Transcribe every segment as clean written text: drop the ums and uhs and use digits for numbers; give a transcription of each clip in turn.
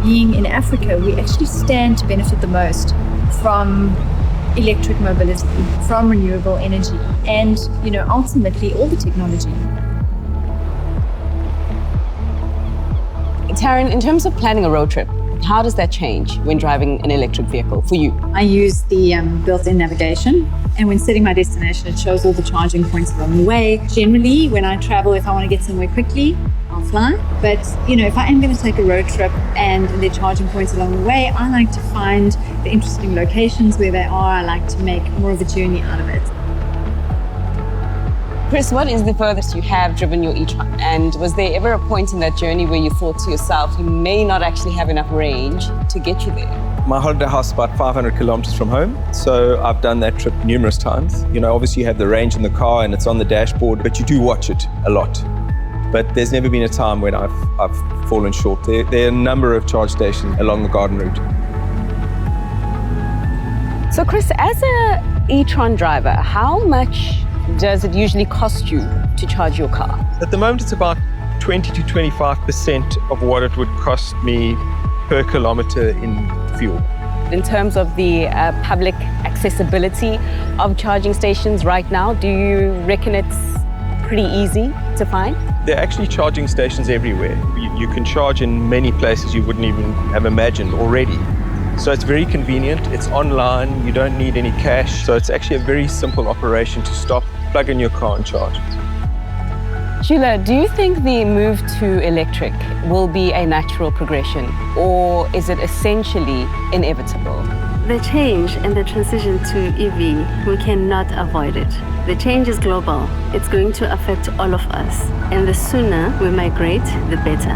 being in Africa, we actually stand to benefit the most from electric mobility, from renewable energy, and, ultimately all the technology. Taryn, in terms of planning a road trip, how does that change when driving an electric vehicle for you? I use the built-in navigation, and when setting my destination, it shows all the charging points along the way. Generally, when I travel, if I want to get somewhere quickly, I'll fly. But, if I am going to take a road trip and there are charging points along the way, I like to find the interesting locations where they are. I like to make more of a journey out of it. Chris, what is the furthest you have driven your e-tron? And was there ever a point in that journey where you thought to yourself, you may not actually have enough range to get you there? My holiday house is about 500 kilometers from home, so I've done that trip numerous times. Obviously you have the range in the car and it's on the dashboard, but you do watch it a lot. But there's never been a time when I've fallen short. There are a number of charge stations along the garden route. So Chris, as a e-tron driver, how much does it usually cost you to charge your car? At the moment, it's about 20 to 25% of what it would cost me per kilometer in fuel. In terms of the public accessibility of charging stations right now, do you reckon it's pretty easy to find? There are actually charging stations everywhere. You can charge in many places you wouldn't even have imagined already. So it's very convenient, it's online, you don't need any cash. So it's actually a very simple operation to stop, plug in your car and charge. Shula, do you think the move to electric will be a natural progression, or is it essentially inevitable? The change and the transition to EV, we cannot avoid it. The change is global. It's going to affect all of us. And the sooner we migrate, the better.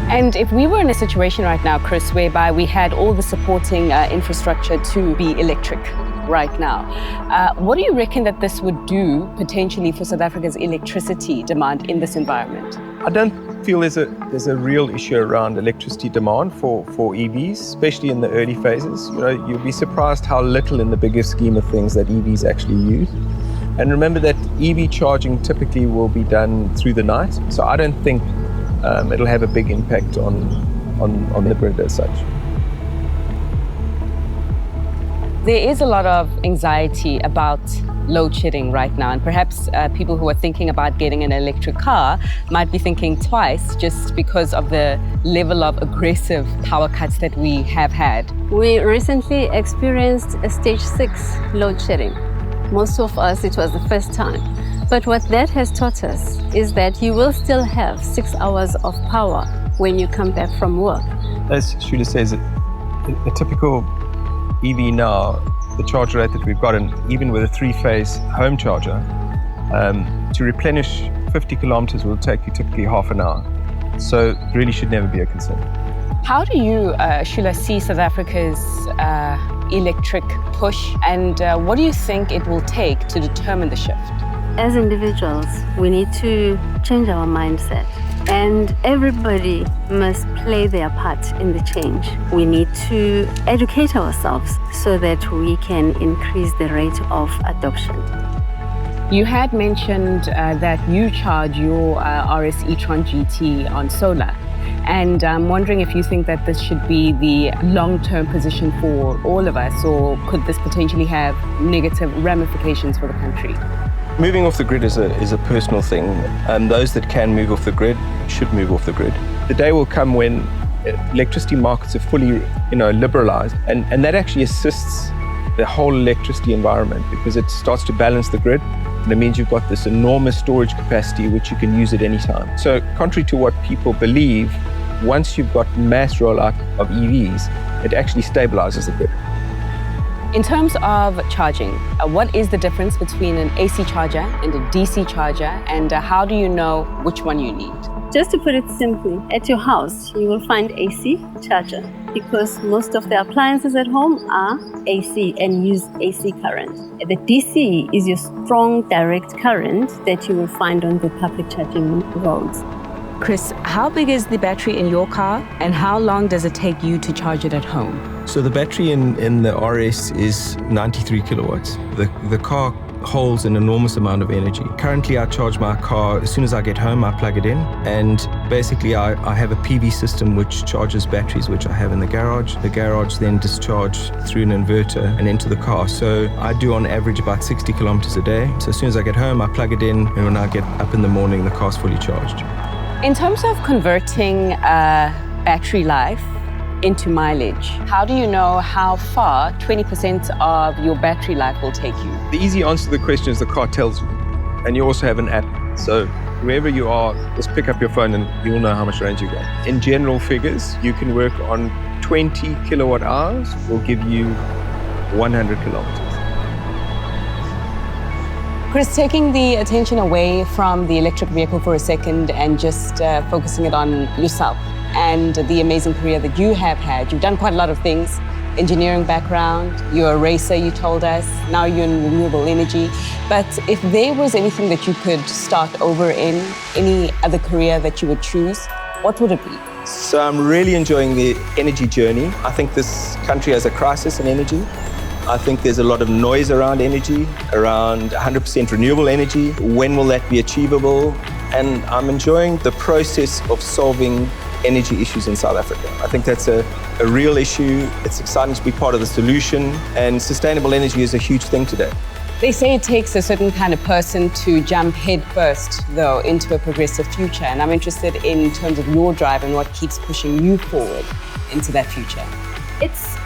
And if we were in a situation right now, Chris, whereby we had all the supporting infrastructure to be electric right now, what do you reckon that this would do potentially for South Africa's electricity demand in this environment? I don't feel there's a real issue around electricity demand for EVs, especially in the early phases. You'll be surprised how little in the bigger scheme of things that EVs actually use. And remember that EV charging typically will be done through the night, so I don't think it'll have a big impact on the grid as such. There is a lot of anxiety about load shedding right now, and perhaps people who are thinking about getting an electric car might be thinking twice just because of the level of aggressive power cuts that we have had. We recently experienced a stage 6 load shedding. Most of us, it was the first time. But what that has taught us is that you will still have 6 hours of power when you come back from work. As Shula says, a typical EV now, the charge rate that we've got, and even with a 3-phase home charger, to replenish 50 kilometers will take you typically half an hour. So it really should never be a concern. How do you, Shula, see South Africa's electric push, and what do you think it will take to determine the shift? As individuals, we need to change our mindset, and everybody must play their part in the change. We need to educate ourselves so that we can increase the rate of adoption. You had mentioned that you charge your RS e-tron GT on solar, and I'm wondering if you think that this should be the long-term position for all of us, or could this potentially have negative ramifications for the country? Moving off the grid is a personal thing, and those that can move off the grid should move off the grid. The day will come when electricity markets are fully, liberalized, and that actually assists the whole electricity environment because it starts to balance the grid, and it means you've got this enormous storage capacity which you can use at any time. So contrary to what people believe, once you've got mass rollout of EVs, it actually stabilizes the grid. In terms of charging, what is the difference between an AC charger and a DC charger, and how do you know which one you need? Just to put it simply, at your house, you will find AC charger because most of the appliances at home are AC and use AC current. The DC is your strong direct current that you will find on the public charging roads. Chris, how big is the battery in your car, and how long does it take you to charge it at home? So the battery in the RS is 93 kilowatts. The car holds an enormous amount of energy. Currently, I charge my car as soon as I get home. I plug it in, and basically I have a PV system which charges batteries which I have in the garage. The garage then discharges through an inverter and into the car. So I do on average about 60 kilometers a day. So as soon as I get home, I plug it in, and when I get up in the morning, the car's fully charged. In terms of converting battery life into mileage, how do you know how far 20% of your battery life will take you? The easy answer to the question is the car tells you. And you also have an app. So wherever you are, just pick up your phone and you'll know how much range you got. In general figures, you can work on 20 kilowatt hours will give you 100 kilometers. Chris, taking the attention away from the electric vehicle for a second and just focusing it on yourself and the amazing career that you have had. You've done quite a lot of things. Engineering background, you're a racer, you told us. Now you're in renewable energy. But if there was anything that you could start over in, any other career that you would choose, what would it be? So I'm really enjoying the energy journey. I think this country has a crisis in energy. I think there's a lot of noise around energy, around 100% renewable energy. When will that be achievable? And I'm enjoying the process of solving energy issues in South Africa. I think that's a real issue. It's exciting to be part of the solution, and sustainable energy is a huge thing today. They say it takes a certain kind of person to jump head first, though, into a progressive future. And I'm interested in terms of your drive and what keeps pushing you forward into that future. It's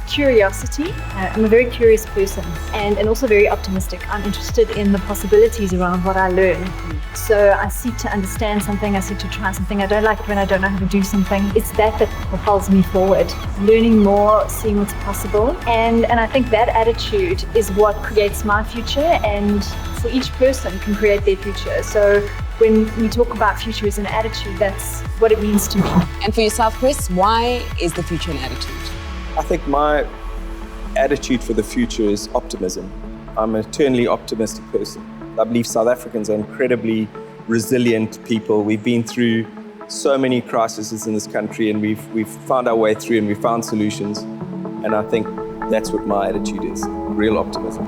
curiosity. I'm a very curious person and also very optimistic. I'm interested in the possibilities around what I learn. So I seek to understand something, I seek to try something. I don't like it when I don't know how to do something. It's that propels me forward. Learning more, seeing what's possible. And I think that attitude is what creates my future, and for each person can create their future. So when we talk about future as an attitude, that's what it means to me. And for yourself, Chris, why is the future an attitude? I think my attitude for the future is optimism. I'm an eternally optimistic person. I believe South Africans are incredibly resilient people. We've been through so many crises in this country, and we've found our way through, and we've found solutions. And I think that's what my attitude is, real optimism.